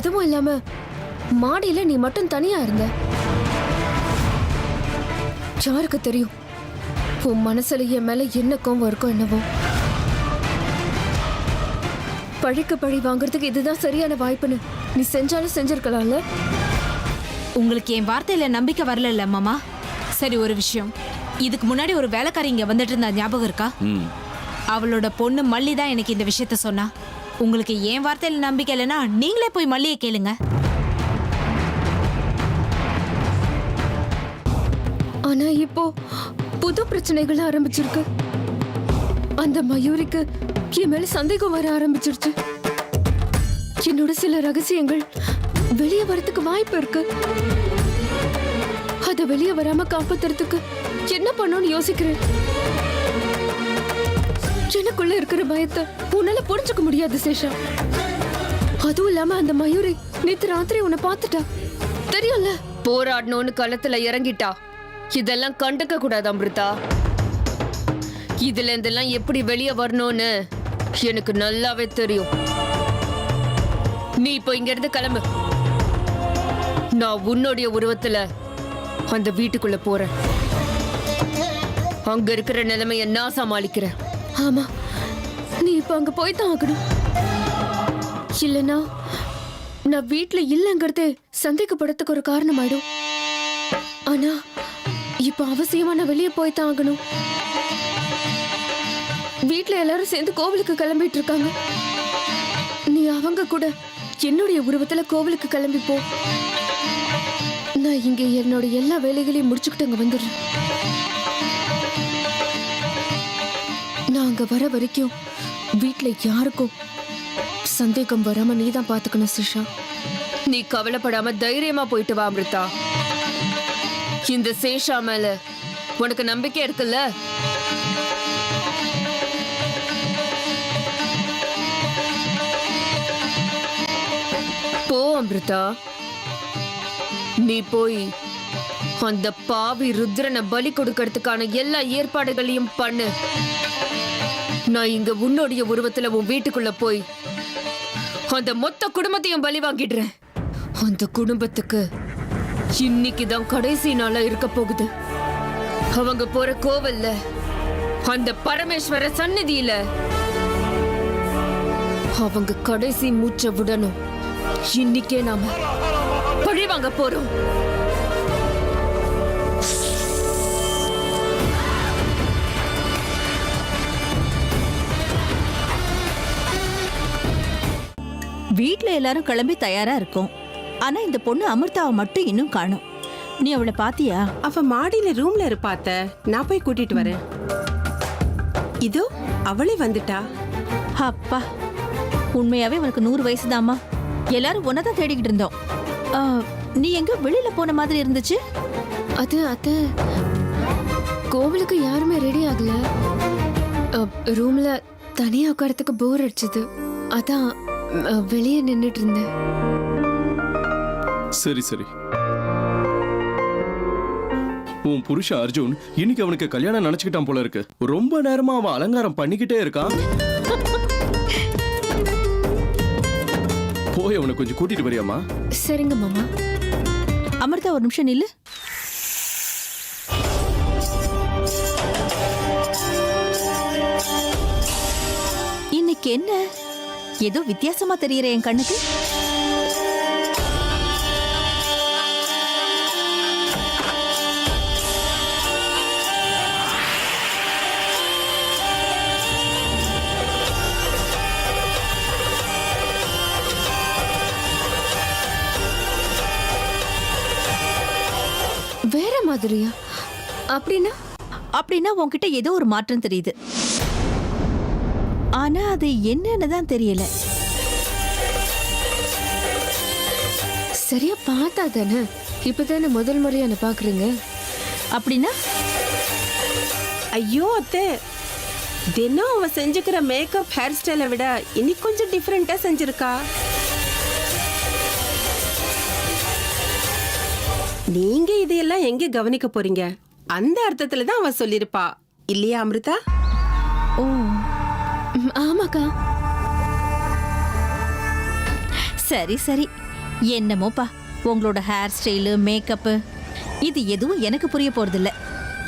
அதுவும் இல்லாம மாடியில நீ மட்டும் தனியா இருந்த. யாருக்கு தெரியும் உன் மனசுல என் மேல என்ன கோவம் இருக்கும் என்னவோ. பழிக்கு பழி வாங்குறதுக்கு இதுதான் சரியான வாய்ப்புன்னு நீ செஞ்சாலும் செஞ்சிருக்கலாம்ல. உங்களுக்கு என் வார்த்தையில நம்பிக்கை வரல மாமா. சரி, ஒரு விஷயம், இதுக்கு முன்னாடி ஒரு வேலைக்காரி இங்க வந்துட்டு இருந்தா ஞாபகம் இருக்கா? அவளோட பொண்ணு மல்லி தான் எனக்கு இந்த விஷயத்த சொன்னா. உங்களுக்கு என் வார்த்தையில நம்பிக்கை இல்லைன்னா நீங்களே போய் மல்லியை கேளுங்க. ஆனா இப்போ புது பிரச்சனைகள் ஆரம்பிச்சிருக்கு. அந்த மயூரிக்கு என் மேல சந்தேகம் வர ஆரம்பிச்சிருச்சு. என்னோட சில ரகசியங்கள் வெளியே வரதுக்கு வாய்ப்பு இருக்கு. அத வெளியே வராம காப்பாத்துறதுக்கு என்ன பண்ணணும்னு யோசிக்கிறேன். எனக்குள்ள இருக்கிற பயத்தை உன்னால புரிஞ்சுக்க முடியாது சேஷா. அதுவும் இல்லாம அந்த மயூரி நேத்து ராத்திரி உன்னை பார்த்துட்டா தெரியும்ல. போராடணும்னு களத்துல இறங்கிட்டா. இதெல்லாம் கண்டுக்க கூடாது அமிர்தா. இதுல இருந்தெல்லாம் எப்படி வெளியே வரணும்னு எனக்கு நல்லாவே தெரியும். நீ இப்போ இங்க இருந்து கிளம்பு. நான் உன்னுடைய உருவத்துல அந்த வீட்டுக்குள்ள போறேன். அங்க இருக்கிற நிலைமைய நான் சமாளிக்கிறேன். ஆமா, நீ இப்ப அங்க போய்தான் ஆகணும். இல்லனா நான் வீட்டுல இல்லங்கிறதே சந்தேகப்படத்துக்கு ஒரு காரணம் ஆயிடும். ஆனா இப்ப அவசியமா நான் வெளியே போய்தான் ஆகணும். வீட்டுல எல்லாரும் சேர்ந்து கோவிலுக்கு கிளம்பிட்டு இருக்காங்க. நீ அவங்க கூட என்னுடைய உருவத்துல கோவிலுக்கு கிளம்பி போ. நான் இங்க என்னோட எல்லா வேலைகளையும் முடிச்சுக்கிட்டு அங்க வந்துடுறேன். நான் அங்க வர வரைக்கும் வீட்டுல யாருக்கும் சந்தேகம் வராம நீதான் பாத்துக்கணும் சிஷா. நீ கவலைப்படாம தைரியமா போயிட்டு வா அமிர்தா. இந்த சேஷா மேல உனக்கு நம்பிக்கை இருக்குல்ல? போ அமிர்தா. நீ போய் அந்த பாவி ருத்ரனை பலி கொடுக்கறதுக்கான எல்லா ஏற்பாடுகளையும் பண்ணு. நான் இங்க உன்னுடைய உருவத்துல உன் வீட்டுக்குள்ள போய் அந்த மொத்த குடும்பத்தையும் பலி வாங்கிடுறேன். அந்த குடும்பத்துக்கு இன்னைக்குதான் கடைசி நாளா இருக்க போகுது. அவங்க போற கோவில்ல, அந்த பரமேஸ்வர சந்நிதியில அவங்க கடைசி மூச்சை விடணும். இன்னைக்கே நாம பழி வாங்க போறோம். வீட்ல எல்லாரும் கிளம்பி தயாரா இருக்கும். ஆனா இந்த பொண்ணு அமிர்தாவை மட்டும் இன்னும் காணோம். நீ அவளை பாத்தியா? அவ மாடியில ரூம்ல இருப்பாத்த. நான் போய் கூட்டிட்டு வரேன். இதோ அவளே வந்துட்டா. அப்பா, உண்மையாவே அவளுக்கு 100 வயசுதாம்மா. எல்லாரும் உன்னதான் தேடிக்கிட்டு இருந்தோம். நீ எங்க வெளியில போன மாதிரி இருந்துச்சு? அது கோவிலுக்கு யாருமே ரெடி ஆகல. ரூம்ல தனியா உட்காரத்துக்கு போர் அடிச்சது. அதான் வெளியே நின்னுட்டு இருந்தேன். சரி சரி. உன் புருஷன் அர்ஜுன் இன்னைக்கு அவனுக்கு கல்யாணம் நினைச்சுக்கிட்டான் போல இருக்கு. ரொம்ப நேரமா அவன் அலங்காரம் பண்ணிக்கிட்டே இருக்கான். போய் அவனை கொஞ்சம் கூட்டிட்டு வரியாமா? சரிங்க மாமா. அமிர்தா, ஒரு நிமிஷம் நில்லு. இன்னைக்கு என்ன ஏதோ வித்தியாசமா தெரியற என் கண்ணுக்கு? வேற மாதிரியா? அப்படின்னா உன்கிட்ட ஏதோ ஒரு மாற்றம் தெரியுது. ஆனா அது என்னன்னு தான் தெரியல. சரியா பார்த்தா தானே? இப்பதானே முதல் முறையா என்ன பாக்குறீங்க. அப்படின்னா? ஐயோ அத்தை, தினம் அவ செஞ்சுக்கிற மேக்கப் ஹேர் ஸ்டைலை விட இன்னைக்கு கொஞ்சம் டிஃப்ரெண்டா செஞ்சிருக்கா. நீங்க இதையெல்லாம் எங்க கவனிக்க போறீங்க? அந்த அர்த்தத்துல தான் அவ சொல்லிருப்பா இல்லையா அமிர்தா? ஓ ஆமாக்கா. சரி சரி, என்னமோப்பா உங்களோட ஹேர் ஸ்டைலு மேக்கப்பு இது எதுவும் எனக்கு புரிய போறதில்ல.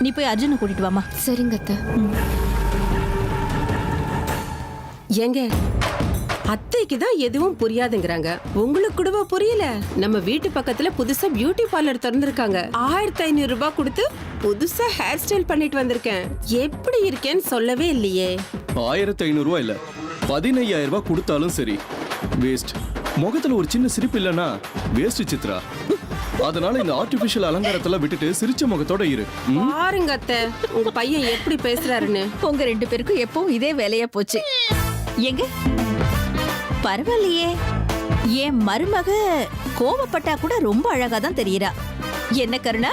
நீ போய் அர்ஜுனை கூட்டிட்டு வாமா. சரிங்க அத்தை. ஏங்க அத்தைக்கு தான் எதுவும் புரியாதுங்கிறாங்க, உங்களுக்கு கூடவா புரியல? நம்ம வீட்டு பக்கத்துல புதுசா பியூட்டி பார்லர் திறந்திருக்காங்க. 1500 ரூபாய் கொடுத்து புதுசா ஹேர் ஸ்டைல் பண்ணிட்டு வந்திருக்கேன். எப்படி இருக்கேன்னு சொல்லவே இல்லையே. 1500 ரூபாய் இல்ல 15000 ரூபாய் கொடுத்தாலும் சரி வேஸ்ட். முகத்துல ஒரு சின்ன சிரிப்பு இல்லனா வேஸ்ட் சித்ரா. அதனால இந்த ஆர்டிபிஷியல் அலங்காரத்தெல்லாம் விட்டுட்டு சிரிச்ச முகத்தோட இரு. பாருங்க அத்தை உங்க பையன் எப்படி பேசுறாருன்னு. உங்க 2 பேருக்கும் எப்பவும் இதே வேலையா போச்சு. எங்க பரவாயில்லையே, என் மருமக கோவப்பட்டா கூட ரொம்ப அழகா தான் தெரியறா. என்ன கருணா?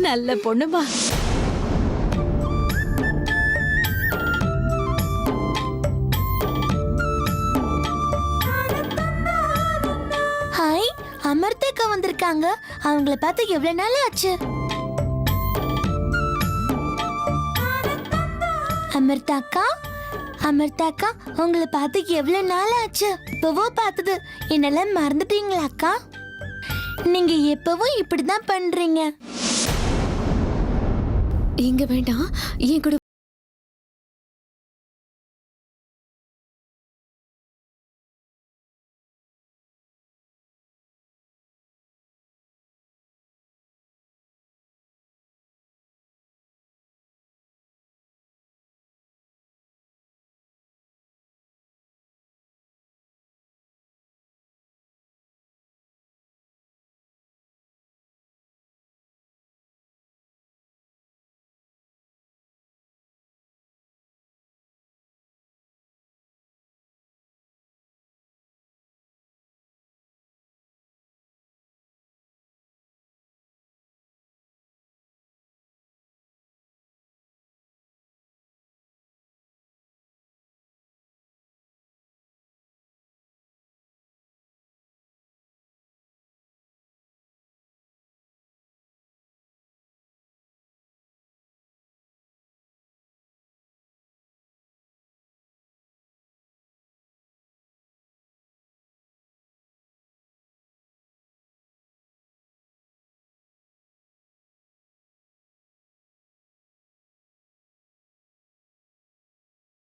நல்ல பொண்ணுமா. ஹாய், அமர்தேக்கா வந்திருக்காங்க. அவங்கள பார்த்து எவ்வளவு நாள் ஆச்சு? அமர்தாக்கா, அமர்தாக்கா, உங்களை பார்த்து எவ்வளவு நாள் ஆச்சு? இப்பவோ பார்த்தது, என்னெல்லாம் மறந்துட்டீங்களா அக்கா? நீங்க எப்பவும் இப்படிதான் பண்றீங்க. இங்க வேண்டாம், என் கூட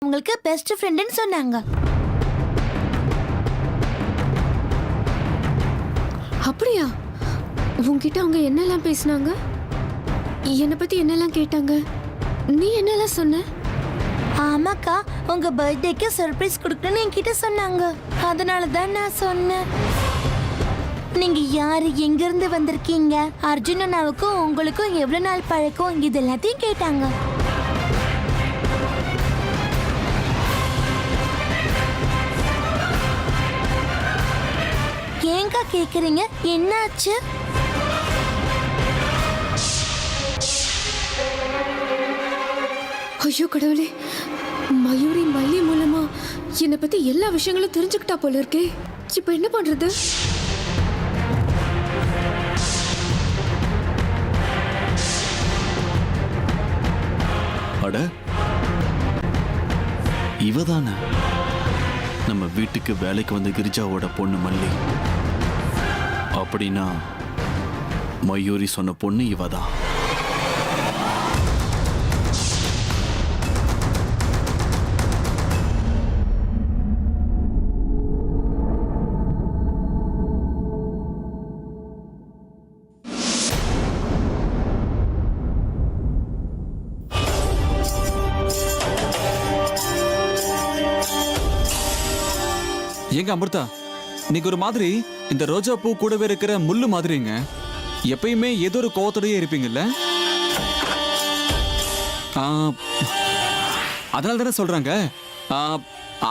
உங்களுக்கு பெஸ்ட் ஃப்ரெண்டுன்னு சொன்னாங்க. அப்படியா? உன்கிட்ட அவங்க என்னெல்லாம் பேசினாங்க? என்னை பத்தி என்னெல்லாம் கேட்டாங்க? நீ என்னெல்லாம் சொன்ன? ஆமாக்கா, உங்க பர்த்டேக்கு சர்ப்ரைஸ் கொடுக்கணும்னு என்கிட்ட சொன்னாங்க. அதனால தான் நான் சொன்னேன். நீங்க யாரு, எங்க இருந்து வந்திருக்கீங்க, அர்ஜுன் அண்ணாவுக்கும் உங்களுக்கும் எவ்வளவு நாள் பழக்கம், இது எல்லாத்தையும் கேட்டாங்க. ஏங்கா கேக்குறீங்க? என்னாச்சு? ஐயோ கடவுளே, மயூரி மல்லி மூலமா என்னை பத்தி எல்லா விஷயங்களும் தெரிஞ்சுக்கிட்டா போல இருக்கே. இப்ப என்ன பண்றது? அட இவதானே நம்ம வீட்டுக்கு வேலைக்கு வந்த கிரிஜாவோட பொண்ணு மல்லி. அப்படின்னா மயூரி சொன்ன பொண்ணு இவதான். ஏங்க அமிர்தா, நீங்க ஒரு மாதிரி இந்த ரோஜா பூ கூடவே இருக்கிற முள்ளு மாதிரிங்க. எப்பயுமே ஏதோ ஒரு கோவத்தோடயே இருப்பீங்கல்ல? அதனால தானே சொல்றாங்க,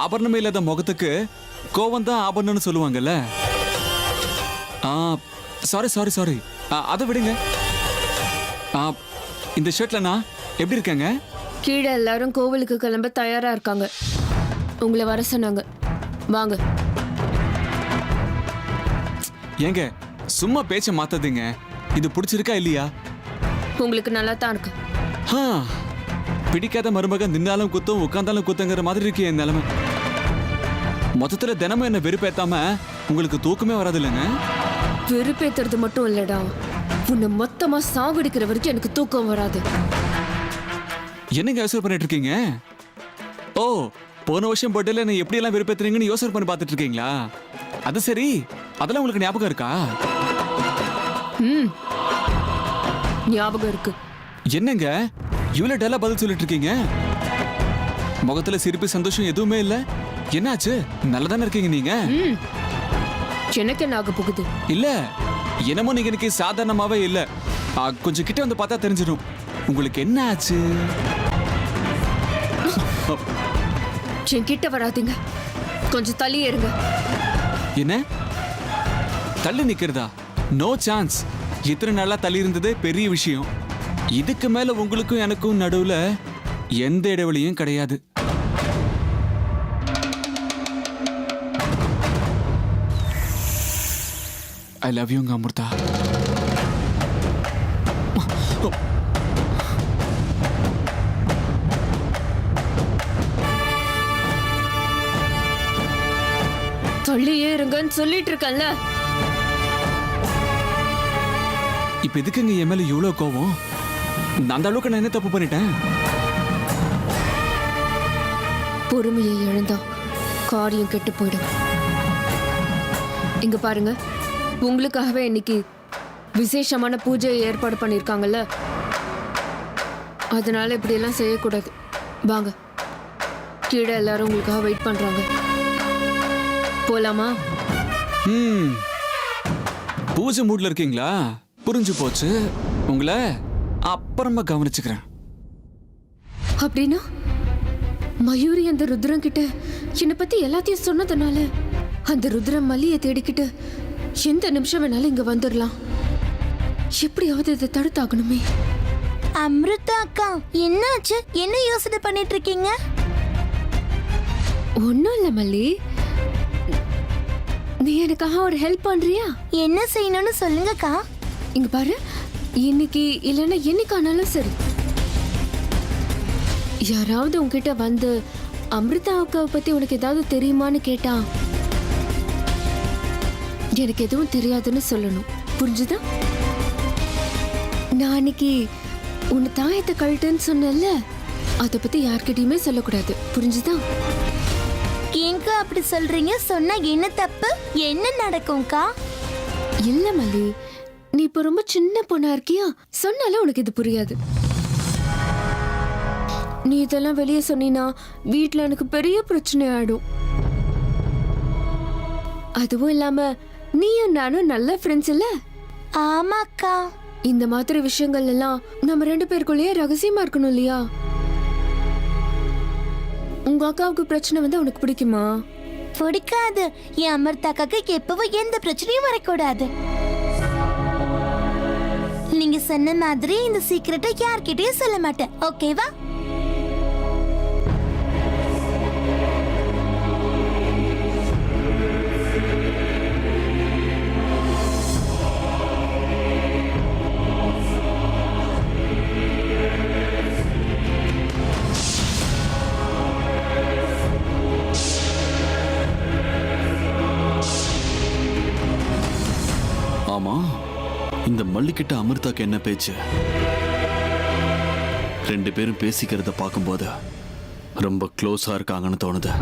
ஆபரணமே இல்லாத முகத்துக்கு கோவம் தான் ஆபரணம்னு சொல்லுவாங்கல்ல. சாரி சாரி சாரி, அதை விடுங்க. இந்த ஷர்ட்ல நான் எப்படி இருக்கேங்க? கீழே எல்லாரும் கோவிலுக்கு கிளம்ப தயாரா இருக்காங்க. உங்களை வர சொன்னாங்க, வாங்க. ஏங்க சும்மா பேச்ச மாத்தாதீங்க. இது பிடிச்சிருக்கா இல்லையா? உங்களுக்கு நல்லா தான் இருக்கு. பிடிக்காத மருமக நின்னாலும் குத்தம் உட்கார்ந்தாலும் குத்தங்கிற மாதிரி இருக்கு என் நிலைமை. மொத்தத்துல தினமும் என்ன வெறுப்பேத்தாம உங்களுக்கு தூக்கமே வராது இல்லைங்க? வெறுப்பேத்துறது மட்டும் இல்லடா, உன்னை மொத்தமா சாகடிக்கிற வரைக்கும் எனக்கு தூக்கம் வராது. என்னங்க யோசனை பண்ணிட்டு இருக்கீங்க? ஓ, போன வருஷம் பர்த்டேல நீ எப்படி எல்லாம் வெறுப்பேத்துறீங்கன்னு யோசனை பண்ணி பார்த்துட்டு இருக்கீங்களா? அது சரி, அதெல்லாம் உங்களுக்கு ஞாபகம் இருக்கா? ஞாபகம் இருக்கு. என்னங்க இவ்வளவு டல்லா பதில் சொல்லிட்டு இருக்கீங்க? முகத்துல சிரிப்பு சந்தோஷம் எதுவுமே இல்ல. என்னாச்சு? நல்லதானே இருக்கீங்க நீங்க? எனக்கு என்ன ஆக போகுது? இல்ல, என்னமோ நீங்க எனக்கு சாதாரணமாவே இல்ல. கொஞ்சம் கிட்ட வந்து பார்த்தா தெரிஞ்சிடும். உங்களுக்கு என்ன ஆச்சு? என் கிட்ட வராதீங்க, கொஞ்சம் தள்ளி இருங்க. என்ன தள்ளி நிக்கிறதா? No chance. இத்தனை நாளா தள்ளி இருந்ததே பெரிய விஷயம். இதுக்கு மேல உங்களுக்கும் எனக்கும் நடுவுல எந்த இடைவெளியும் கிடையாது. ஐ லவ் யூங்க அமிர்தா. தள்ளியே இருங்கன்னு சொல்லிட்டு இருக்கேன்ல. இப்ப எதுக்குங்க என் மேல இவ்வளவு கோவம்? நான் அந்த அளவுக்கு நான் என்ன தப்பு பண்ணிட்டேன்? பொறுமையை இழந்தா காரியம் கெட்டு போயிடும். இங்க பாருங்க, உங்களுக்காகவே இன்னைக்கு விசேஷமான பூஜை ஏற்பாடு பண்ணிருக்காங்கல்ல, அதனால இப்படி எல்லாம் செய்யக்கூடாது. வாங்க, கீழே எல்லாரும் உங்களுக்காக வெயிட் பண்றாங்க. போலாமா? பூஜை மூட்ல இருக்கீங்களா? புரிஞ்சு போச்சு. உங்களை அப்புறமா கவனிச்சுக்கிறேன். அப்படின்னா மயூரி அந்த ருத்ரம் கிட்ட என்னை பத்தி எல்லாத்தையும் சொன்னதுனால அந்த ருத்ரம் மல்லியை தேடிக்கிட்டு எந்த நிமிஷம் வேணாலும் இங்க வந்துடலாம். எப்படியாவது இதை தடுத்தாகணுமே. அமிர்தா அக்கா, என்னாச்சு? என்ன யோசனை பண்ணிட்டு இருக்கீங்க? ஒன்னும் இல்ல மல்லி, நீ எனக்காக ஒரு ஹெல்ப் பண்றியா? என்ன செய்யணும்னு சொல்லுங்கக்கா. இங்க பாரு, இன்னைக்கு இல்லைன்னா என்னைக்கானாலும் சரி, யாராவது உன்கிட்ட வந்து அமிர்தா அக்காவை பத்தி உனக்கு ஏதாவது தெரியுமான்னு கேட்டா எனக்கு எதுவும் தெரியாதுன்னு சொல்லணும். புரிஞ்சுதா? நான் அன்னைக்கு உன் தாயத்தை கழட்டுன்னு சொன்னேன்ல, அதை பத்தி யார்கிட்டயுமே சொல்லக்கூடாது. புரிஞ்சுதா? ஏங்க அப்படி சொல்றீங்க? சொன்னா என்ன தப்பு? என்ன நடக்கும்க்கா? இல்ல மல்லி, நீ இப்ப ரொம்ப சின்ன பொண்ணா இருக்கியா, சொன்னாலும் உனக்கு இது புரியாது. நீ இதெல்லாம் வெளியே சொன்னீனா வீட்டுல எனக்கு பெரிய பிரச்சனை ஆயிடும். அதுவும் இல்லாம நீயும் நானும் நல்ல ஃப்ரெண்ட்ஸ் இல்ல? ஆமாக்கா. இந்த மாதிரி விஷயங்கள் எல்லாம் நம்ம ரெண்டு பேருக்குள்ளேயே ரகசியமா இருக்கணும் இல்லையா? உங்க அக்காவுக்கு பிரச்சனை வந்து உனக்கு பிடிக்குமா? பிடிக்காது. என் அமிர்தாக்காக்கு எப்பவும் எந்த பிரச்சனையும் வரக்கூடாது. நீங்க சொன்ன மாதிரி இந்த சீக்கிரட்டை யார்கிட்டயும் சொல்ல மாட்டேன். ஓகேவா? ஆமா, இந்த மல்லிக்கிட்ட அமிர்தாக்கு என்ன பேச்சு? ரெண்டு பேரும் பேசிக்கிறத பார்க்கும்போது ரொம்ப க்ளோஸா இருக்காங்கன்னு தோணுது.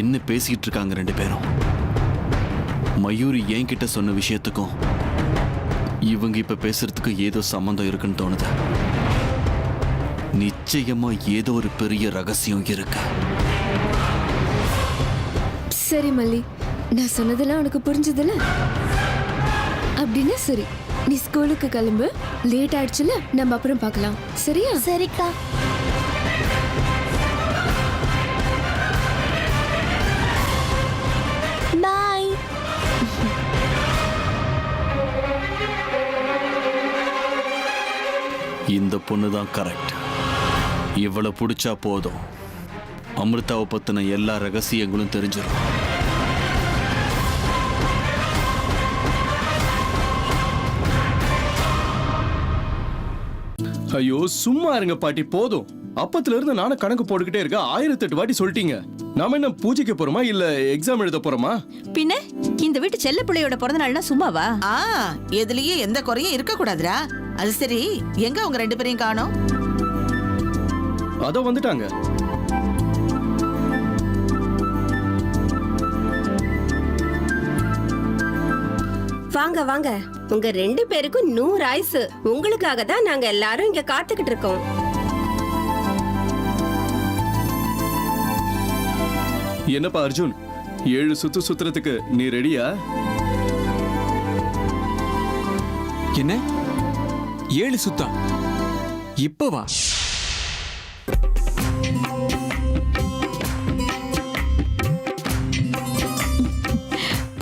என்ன பேசிக்கிட்டு இருக்காங்க ரெண்டு பேரும்? மயூரி என்கிட்ட சொன்ன விஷயத்துக்கும் இவங்க இப்ப பேசுறதுக்கு ஏதோ சம்பந்தம் இருக்குன்னு தோணுது. நிச்சயமா ஏதோ ஒரு பெரிய ரகசியம் இருக்கு. சரி மல்லி, நான் சொன்னதெல்லாம் உனக்கு புரிஞ்சதுல? அப்படின்னா சரி, நீ ஸ்கூலுக்கு கிளம்பு. லேட் ஆயிடுச்சுல, நம்ம அப்புறம் பார்க்கலாம். சரியா? சரிக்கா. பாய். இந்த பொண்ணு தான் கரெக்ட். இவளை பிடிச்சா போதும், அமிர்தாவை பத்தின எல்லா ரகசியங்களும் தெரிஞ்சிடும். ஐயோ சும்மா இருங்க பாட்டி, போதும். அப்பத்துல இருந்து நானும் கணக்கு போட்டுக்கிட்டே இருக்க 1008 வாட்டி சொல்லிட்டீங்க. நாம என்ன பூஜைக்கு போறோமா இல்ல எக்ஸாம் எழுத போறோமா? பின்ன இந்த வீட்டு செல்ல பிள்ளையோட பிறந்த நாள்னா சும்மாவா? எதுலயே எந்த குறையும் இருக்க கூடாதுடா. அது சரி, எங்க உங்க 2 பேரையும் காணோம்? அதோ வந்துட்டாங்க. வாங்க வாங்க, உங்க 2 பேருக்கும் 100 ஆயுசு. உங்களுக்காக தான் நாங்க எல்லாரும் இங்க காத்துக்கிட்டு இருக்கோம். என்னப்பா அர்ஜுன், 7 சுத்து சுத்துறதுக்கு நீ ரெடியா? என்ன 7 சுத்தா? இப்பவா?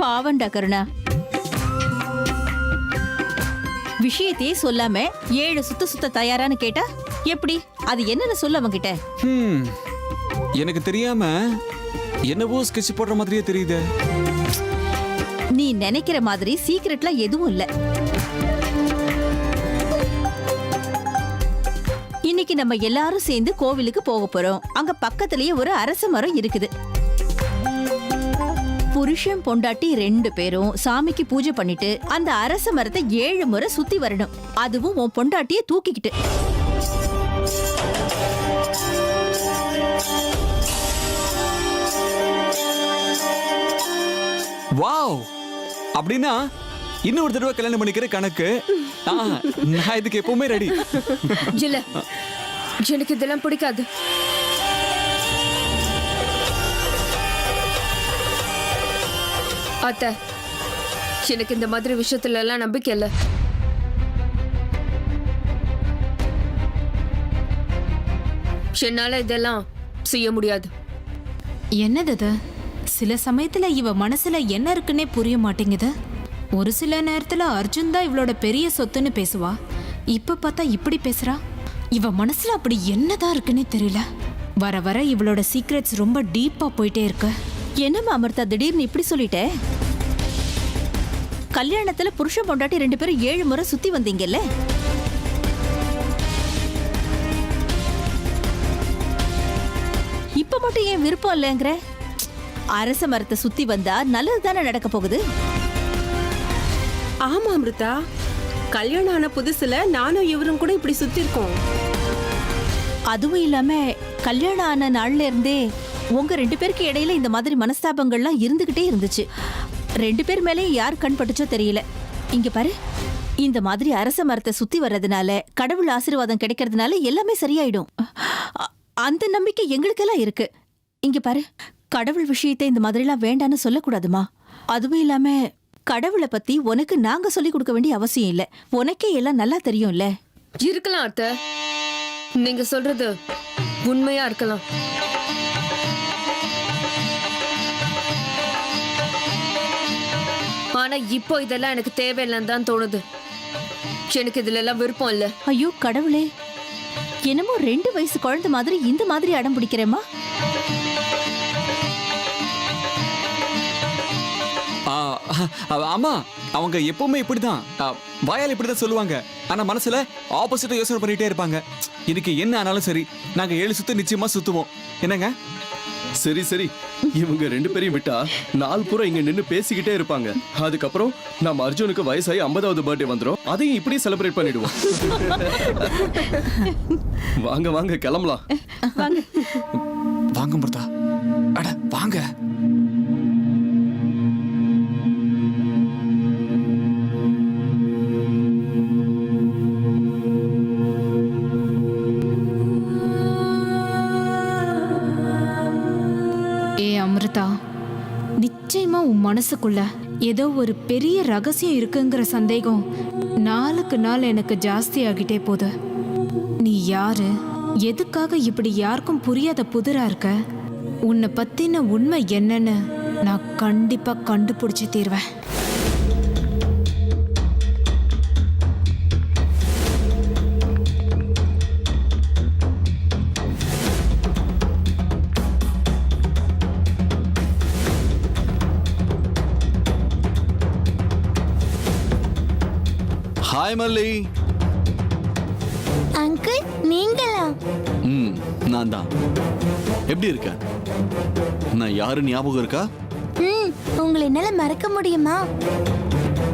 பாவண்டா கருணா, விஷயத்தையே சொல்லாம 7 சுத்த தயாரான்னு கேட்டா எப்படி? அது என்னன்னு சொல்ல அவங்கிட்ட? எனக்கு தெரியாம என்னவோ ஸ்கெட்ச் போடுற மாதிரியே தெரியுது. நீ நினைக்கிற மாதிரி சீக்கிரட்லாம் எதுவும் இல்ல. இன்னைக்கு நம்ம எல்லாரும் சேர்ந்து கோவிலுக்கு போக போறோம். அங்க பக்கத்திலேயே ஒரு அரச மரம் இருக்குது. புருஷன் பொண்டாட்டி 2 பேரும் சாமிக்கு பூஜை பண்ணிட்டு அந்த அரச மரத்தை 7 முறை சுத்தி வரணும். அதுவும் உன் பொண்டாட்டியை தூக்கிக்கிட்டு. வாவ்! அப்படின்னா இன்னொரு தடவை கல்யாணம் பண்ணிக்கிற கணக்கு. நான் இதுக்கு எப்பவுமே ரெடி. இல்ல, எனக்கு இதெல்லாம் பிடிக்காது. அத்தை, எனக்கு இந்த மாதிரி விஷயத்துல எல்லாம் நம்பிக்கை இல்ல. என்னால இதெல்லாம் செய்ய முடியாது. என்னது இது? சில சமயத்துல இவ மனசுல என்ன இருக்குன்னே புரிய மாட்டேங்குது. ஒரு சில நேரத்துல அர்ஜுன் தான் இவளோட பெரிய சொத்துன்னு பேசுவா. இப்ப பார்த்தா இப்படி பேசுறா. இவ மனசுல அப்படி என்னதான் இருக்குன்னே தெரியல. வர வர இவளோட சீக்ரெட்ஸ் ரொம்ப டீப்பா போயிட்டே இருக்கு. என்னம்மா அமிர்தா, திடீர்னு இப்படி சொல்லிட்ட? கல்யாணத்துல புருஷன் பொண்டாட்டி 2 பேரும் 7 முறை சுத்தி வந்தீங்கல்ல? இப்ப மட்டும் ஏன் விருப்பம் இல்லைங்கிற? அரச மரத்தை சுத்தி வந்தா நல்லது தானே நடக்க போகுது. ஆமா அமிர்தா, கல்யாணம் ஆன புதுசுல நானும் இவரும் கூட இப்படி சுத்தி இருக்கோம். அதுவும் இல்லாம கல்யாணம் ஆன நாள்ல இருந்தே உங்க 2 பேருக்கு இடையில இந்த மாதிரி மனஸ்தாபங்கள்லாம் இருந்துகிட்டே இருந்துச்சு. 2 பேர் மேலேயும் யார் கண் பட்டுச்சோ தெரியல. இங்க பாரு, இந்த மாதிரி அரச மரத்தை சுத்தி வர்றதுனால கடவுள் ஆசீர்வாதம் கிடைக்கிறதுனால எல்லாமே சரியாயிடும். அந்த நம்பிக்கை எங்களுக்கெல்லாம் இருக்கு. இங்க பாரு, கடவுள் விஷயத்தை இந்த மாதிரிலாம் வேண்டான்னு சொல்லக்கூடாதுமா. அதுவும் இல்லாம கடவுளை பத்தி உனக்கு நாங்க சொல்லி கொடுக்க வேண்டிய அவசியம் இல்ல. உனக்கே எல்லாம் நல்லா தெரியும்ல. இருக்கலாம் அத்தை, நீங்க சொல்றது உண்மையா இருக்கலாம். ஆனா இப்போ இதெல்லாம் எனக்கு தேவையில்லைன்னு தான் தோணுது. எனக்கு இதுல எல்லாம் விருப்பம் இல்ல. ஐயோ கடவுளே, என்னமோ 2 வயசு குழந்தை மாதிரி இந்த மாதிரி அடம் பிடிக்கிறேம்மா. ஆமா, அவங்க எப்பவுமே இப்படிதான். வாயால் இப்படிதான் சொல்லுவாங்க, ஆனா மனசுல ஆப்போசிட்டா யோசனை பண்ணிட்டே இருப்பாங்க. இன்னைக்கு என்ன ஆனாலும் சரி, நாங்க 7 சுத்து நிச்சயமா சுத்துவோம். என்னங்க? சரி சரி, இவங்க 2 பேரையும் விட்டா நாள் பூரா இங்க நின்னு பேசிக்கிட்டே இருப்பாங்க. அதுக்கப்புறம் நம்ம அர்ஜுனுக்கு வயசாகி 50வது பர்த்டே வந்துரும். அதையும் இப்படியே செலிப்ரேட் பண்ணிடுவோம். வாங்க வாங்க கிளம்பலாம். வாங்க மிருதா, அட வாங்க. அமிர்தா, நிச்சயமா உன் மனசுக்குள்ள ஏதோ ஒரு பெரிய ரகசியம் இருக்குங்கிற சந்தேகம் நாளுக்கு நாள் எனக்கு ஜாஸ்தி ஆகிட்டே போகுது. நீ யாரு, எதுக்காக இப்படி யாருக்கும் புரியாத புதிரா இருக்க? உன்னை பத்தின உண்மை என்னன்னு நான் கண்டிப்பா கண்டுபிடிச்சு தீர்வேன். ஹாய் மல்லி. அங்கிள், நீங்களா? நான் தான். எப்படி இருக்க? நான் யாரு ஞாபகம் இருக்கா? ம், உங்களை என்னால மறக்க முடியுமா?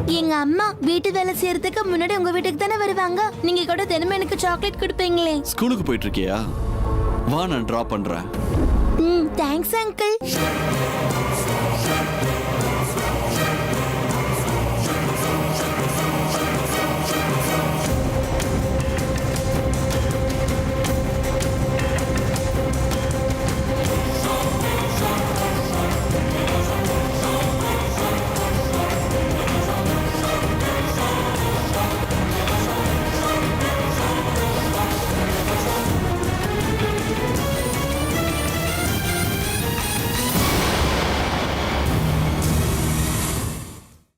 எங்க அம்மா வீட்டு வேலை செய்யறதுக்கு முன்னாடி உங்க வீட்டுக்கு தானே வருவாங்க. நீங்க கூட தினமும் எனக்கு சாக்லேட் கொடுப்பீங்களே. ஸ்கூலுக்கு போயிட்டு இருக்கியா? வா, நான் டிராப் பண்றேன். Thanks uncle.